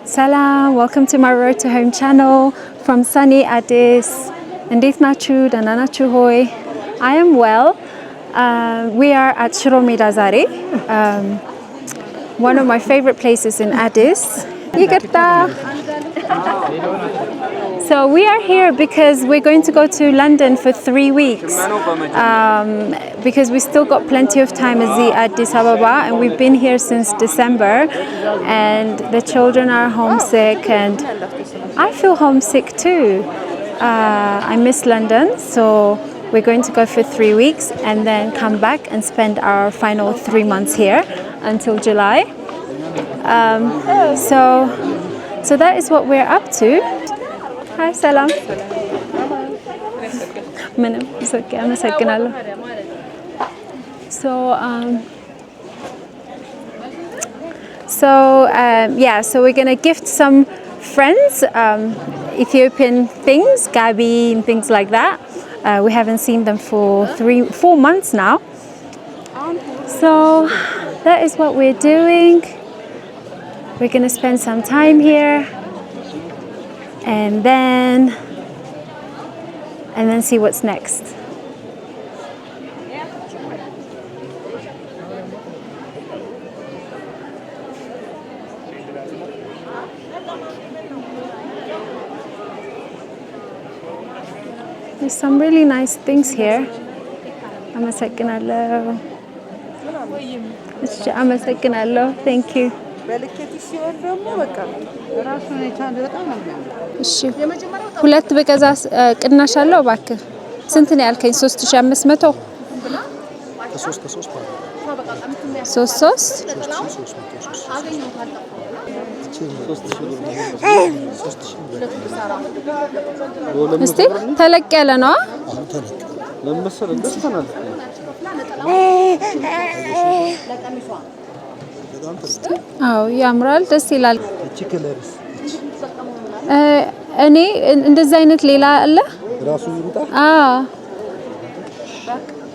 Salam, welcome to my Road to Home channel from sunny Addis. እንዴት ናችሁ? ደህና ናችሁ ሆይ? I am well. We are at Shiro Meda ዛሬ. One of my favorite places in Addis. ይቅርታ. So we are here because we're going to go to London for 3 weeks. Because we still got plenty of time at Addis Ababa, and we've been here since December, and the children are homesick, and I feel homesick too. I miss London, so we're going to go for 3 weeks and then come back and spend our final 3 months here until July. So that is what we're up to. Hi, salam. It's okay. I'm a second. So we're gonna gift some friends Ethiopian things, gabi and things like that. We haven't seen them for 4 months now. So that is what we're doing. We're gonna spend some time here. And then see what's next. There's some really nice things here. Thank you. እሺ ሁለት በገዛ ቅናሽ አለው እባክህ ስንት ነው ያልከኝ 3500 እስቲ ተለቅ ያለ ነው ለምሳሌ ደስተናል አው ያምራል ደስ ይላል እኔ እንደዛ አይነት ሌላ አለ ራሱ ይምጣ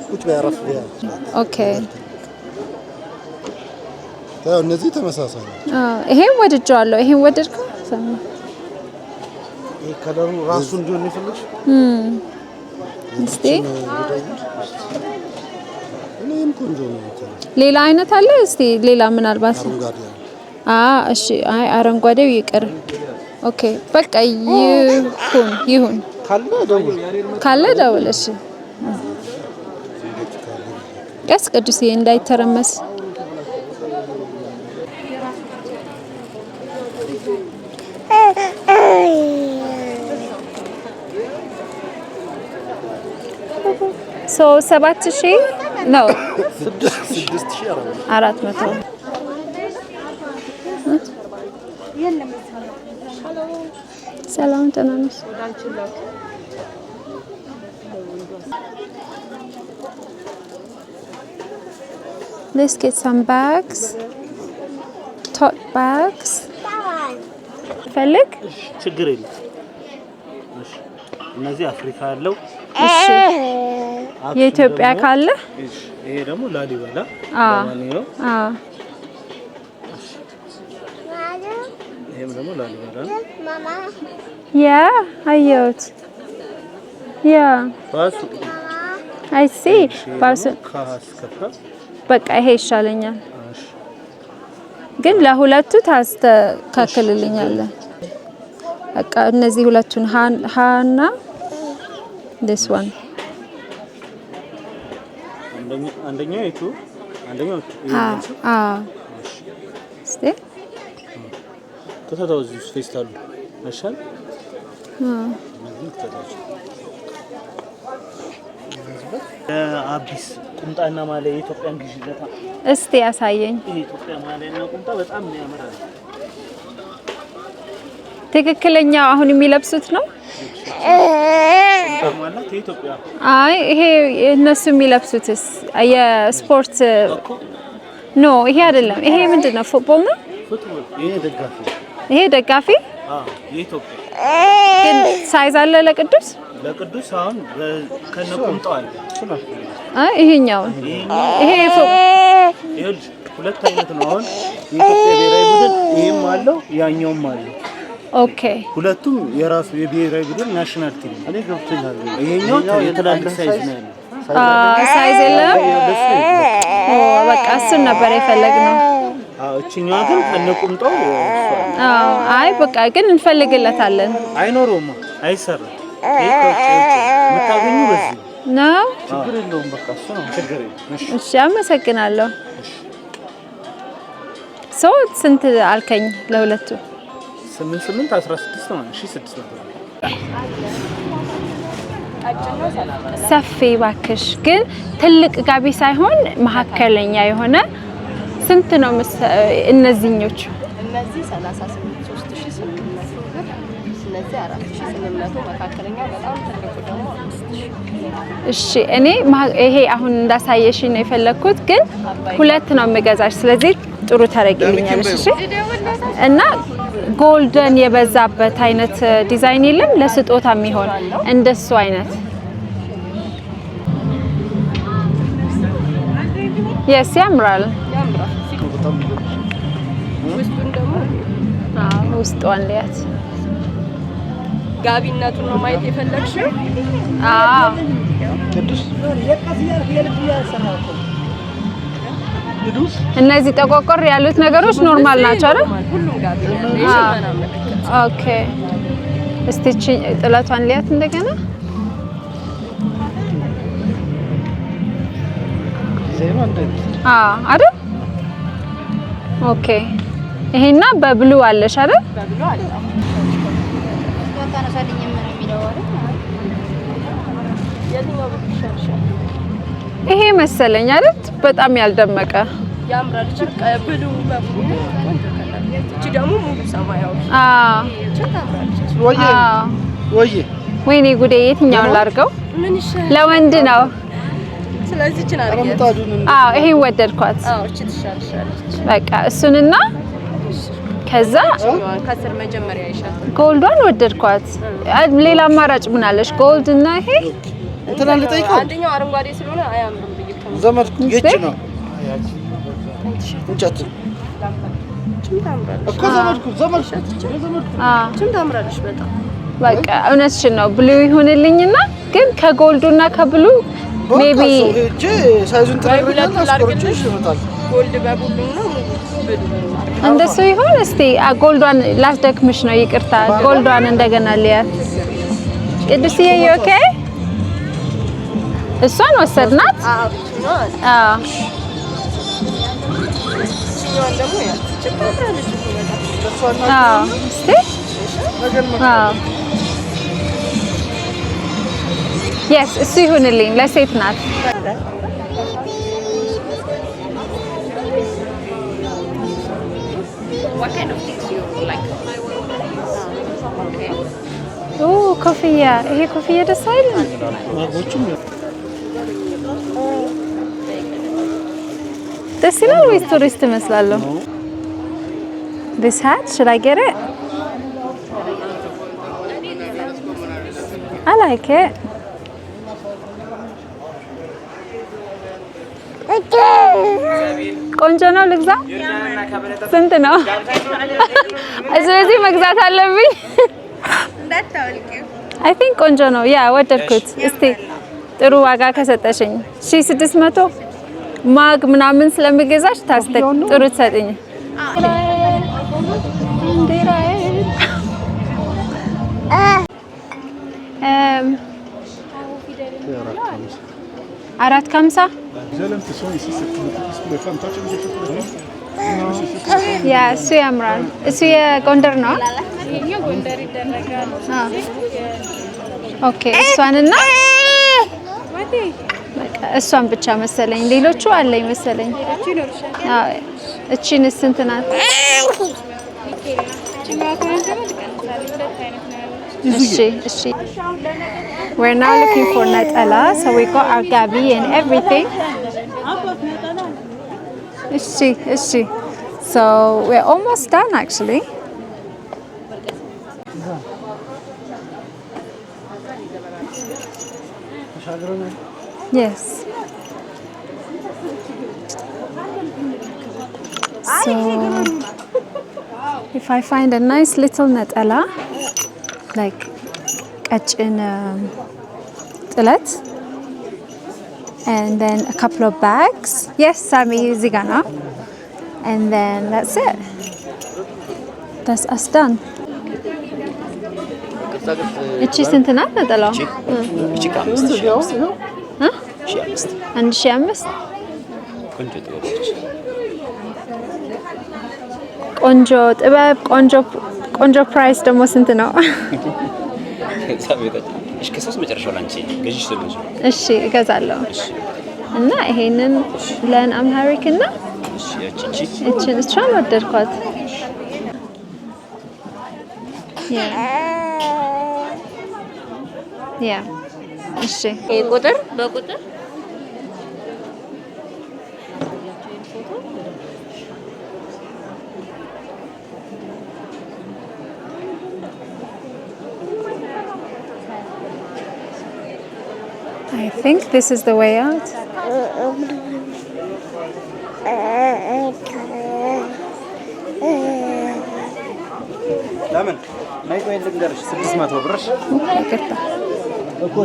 ቁጭ በያራስ ያ ኦኬ ታው እነዚህ ተመሳሳይ ናቸው ይሄን ወድጄዋለሁ ይሄን ወደድከው ይሄ ከለሩ ራሱ እንዲሆን ይፈልግሽ እስቲ እኔም ቆንጆ ነው ሌላ አይነት አለ እስቲ ሌላ ምን አልባት እሺ አይ አረንጓዴው ይቅር ኦኬ በቃ ይሁን ካለ ደውል እሺ ቀስ ቅዱስ እንዳይተረመስ So 7000 no 6400 ሰላም ተናነስ Let's get some bags tote bags ፈልግ ችግር የለም እሺ እነዚህ አፍሪካ ያለው እሺ የኢትዮጵያ ካለ እሺ ይሄ ደግሞ ላሊበላ ለማንኛው ይሄም ደግሞ ላሊበላ ማማ ያ አየሁት ያ ባሱ I see ባሱ ካስከፋ በቃ ይሄ ይሻለኛል ግን ለሁለቱ ታስተካክልልኛል በቃ እነዚህ ሁለቱን ሃና this one አንደኛው እቱ አንደኛው እስቲ ተታታው እዚህ ፌስታሉ መሻል አቢስ ቁምጣና ማለ የኢትዮጵያን ግዢለታ እስቲ ያሳየኝ የኢትዮጵያ ማለና ቁምጣ በጣም ያምራል ትክክለኛው አሁን የሚለብሱት ነው ማለት የኢትዮጵያ አይ ይሄ እነሱ የሚለብሱትስ የስፖርት ኖ ይሄ አይደለም ይሄ ምንድነው ፉትቦል ነው ፉትቦል ይሄ ደጋፊ የኢትዮጵያ ግን ሳይዝ አለ ለቅዱስ ለቅዱስ አሁን ከነቁምጣው አለ ይሄኛው ይሄ ይኸውልሽ ሁለት አይነት ነው አሁን የኢትዮጵያ ብሔራዊ ቡድን ይሄም አለው ያኛውም አለው ኦኬ ሁለቱም የራሱ የብሔራዊ ቡድን ናሽናል ቲም እኔ ገብቶኛል ይሄኛው የትላልቅ ሳይዝ ነው ያለው ሳይዝ የለም በቃ እሱን ነበር የፈለግነው እቺኛዋ ግን ከነቁምጣው አይ በቃ ግን እንፈልግለታለን አይኖርም አይሰራም የምታገኙ በዚህ ነው ችግር የለውም በቃ እሱ ነው ችግር የለም እሺ አመሰግናለሁ ስንት አልከኝ ለሁለቱ 8 16 ነው 1600 ሰፊ ባክሽ ግን ትልቅ ጋቢ ሳይሆን መካከለኛ የሆነ ስንት ነው እነዚህኞቹ እነዚህ 38800 ብር እነዚህ 4800 መካከለኛ በጣም ትልቁ ደግሞ 5000 እሺ እኔ ይሄ አሁን እንዳሳየሽኝ ነው የፈለኩት ግን ሁለት ነው የምገዛሽ ስለዚህ ጥሩ ታረጊልኛለሽ እሺ እና ጎልደን የበዛበት አይነት ዲዛይን የለም ለስጦታ የሚሆን እንደሱ አይነት ያምራል ውስጡን ሊያት ጋቢነቱን ነው ማየት የፈለግሽው እነዚህ ተቆቆር ያሉት ነገሮች ኖርማል ናቸው አይደል ሁሉም ጋቢ ነው የሽመና ምልክት ኦኬ እስቲ ጥለቷን ሊያት እንደገና አይደል ኦኬ ይሄና በብሉ አለሽ አይደል በብሉ አለ ታነሳልኝ ምን የሚለው አይደል የትኛው ብትሻሻል ይሄ መሰለኝ አይደል በጣም ያልደመቀ ያምራል ብሉ በብሉ እቺ ደግሞ ሙሉ ሰማያዊ ወይኔ ጉዴ የትኛውን ላድርገው ምን ይሻላል ለወንድ ነው ስለዚህ እቺን አድርገን ይሄን ወደድኳት እቺ ትሻልሻለች በቃ እሱንና ከዛ ከስር መጀመሪያ ይሻላል ጎልዷን ወደድኳት ሌላ አማራጭ ምን አለሽ ጎልድ እና ይሄ እንትን ልጠይቀው አንደኛው አረንጓዴ ስለሆነ አያምርም ብዬሽ ዘመድኩ የእጅ ነው እንጨት እኮ ዘመድኩ ታምራለች በጣም በቃ እውነትሽን ነው ብሉ ይሁንልኝና ግን ከጎልዱና ከብሉ ሜቢ ሳይዙን ተረጋግጠን አስቆርጬሽ ይመጣል ጎልድ በብሉ ነው ብሉ እንደሱ ይሁን እስቲ ጎልዷን ላስደክምሽ ነው ይቅርታ ጎልዷን እንደገና ሊያት ቅዱስዬ ኦኬ እሷን ወሰድናት ደግሞ ያ ጭቃታለች yes እሱ ይሁንልኝ ለሴት ናት what kind of things you like okay ኮፍያ ይሄ ኮፍያ ደስ አይልም ማጎቹም ደስ ይላል ወይስ ቱሪስት መስላለሁ this hat should I get it I like it ቆንጆ ነው ልግዛ ስንት ነው ስለዚህ መግዛት አለብኝ I think ቆንጆ ነው ያ ወደድኩት እስቲ ጥሩ ዋጋ ከሰጠሽኝ 1600 ማግ ምናምን ስለምገዛሽ ጥሩ ትሰጥኝ አራት ከሀምሳ ያ እሱ ያምራል እሱ የጎንደር ነው ኦኬ እሷንና እሷን ብቻ መሰለኝ ሌሎቹ አለኝ መሰለኝ እቺን ስንት ናት እሺ we're now looking for natala so we got our gabi and everything እሺ so we're almost done actually Yes. So, if I find a nice little netela, like in ጥለት, and then a couple of bags. Yes, Sami Zigana. And then that's it. That's us done. እቺ ስንት ናት ነጠላው? እቺ ከአምስት ሺህ አምስት እ? ሺህ አምስት 1500 ቆንጆ ጥበቦች ቆንጆ ጥበብ ቆንጆ ፕራይስ ደግሞ ስንት ነው? እሺ ከሶስት መጨረሻው ላንቺ ገዢሽ ስለሆነ እሺ እገዛለሁ። እና ይሄንን ለን አምሃሪክ እና እሺ እቺን ወደድኳት። ያ እሺ ቁጥር በቁጥር I think this is the way out. ለምን ናይ ቆይ ልንገርሽ 600 ብር ይቅርታ እኮ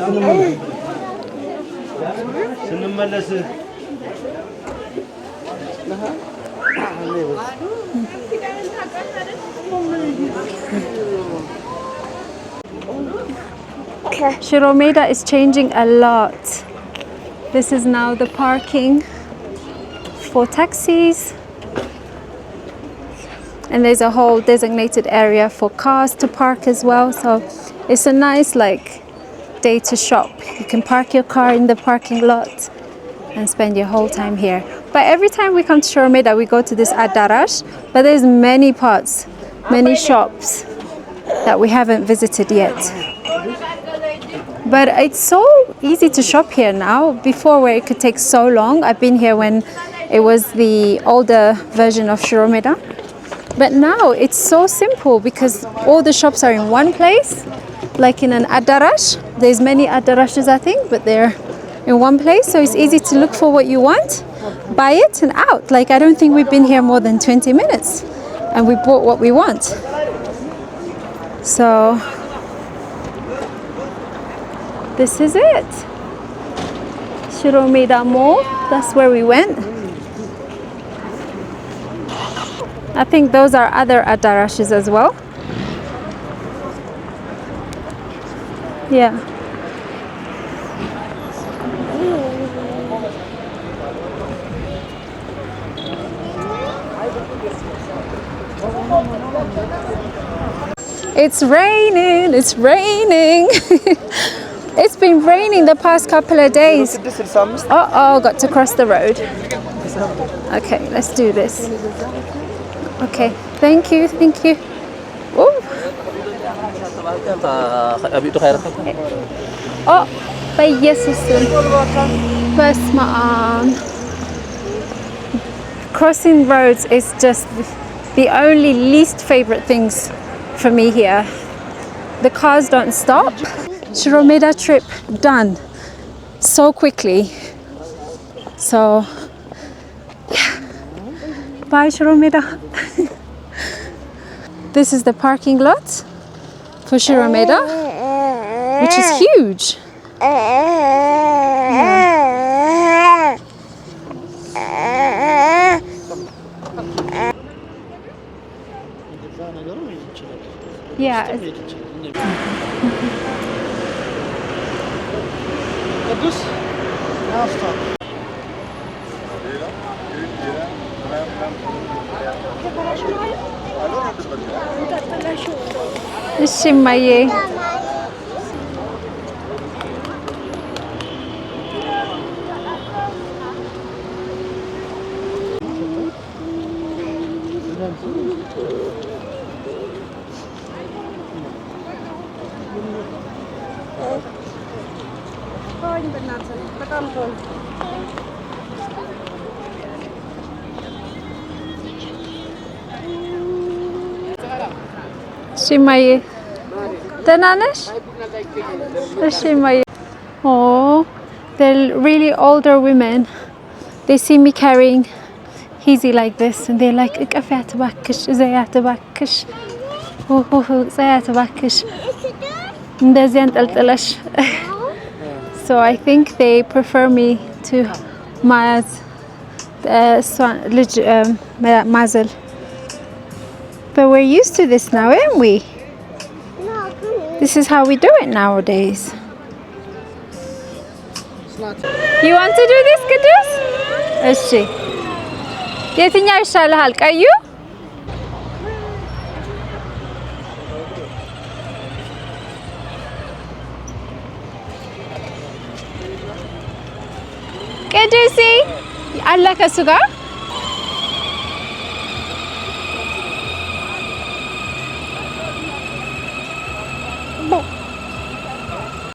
ስንመለስ Shiro Meda is changing a lot. This is now the parking for taxis. And there's a whole designated area for cars to park as well. So it's a nice day to shop. You can park your car in the parking lot and spend your whole time here. But every time we come to Shiro Meda, we go to this Adarash. But there's many parts, many shops that we haven't visited yet. But it's so easy to shop here now. Before, where it could take so long. I've been here when it was the older version of Shiro Meda. But now it's so simple because all the shops are in one place. Like in an Adarash, there's many Adarashes I think, but they're in one place. So it's easy to look for what you want, buy it and out. Like I don't think we've been here more than 20 minutes and we bought what we want. So this is it. Shiro Meda Mall, that's where we went. I think those are other Adarashes as well. Yeah. It's raining, it's raining. It's been raining the past couple of days. Uh-oh, got to cross the road. Okay, let's do this. Okay, thank you. Ooh. Oh, በኢየሱስ በስመ አብ. Crossing roads is just the only least favorite things for me here. The cars don't stop. Shiro Meda trip done so quickly. So yeah. Bye Shiro Meda. This is the parking lot for Shiro Meda, which is huge. Yeah. እሺ እማዬ እሺ እማዬ ደህና ነሽ? እሺ እማዬ ኦ the really older women, they see me carrying Hizi like this, and they're like, "Ikafat bakish, zayat bakish, zayat bakish." So I think they prefer me to Maz, Mazel. But we're used to this now, aren't we? This is how we do it nowadays. You want to do this, Kudus? እሺ የትኛው ይሻልሃል? ቀዩ? ቅዱሲ አለ ከሱ ጋር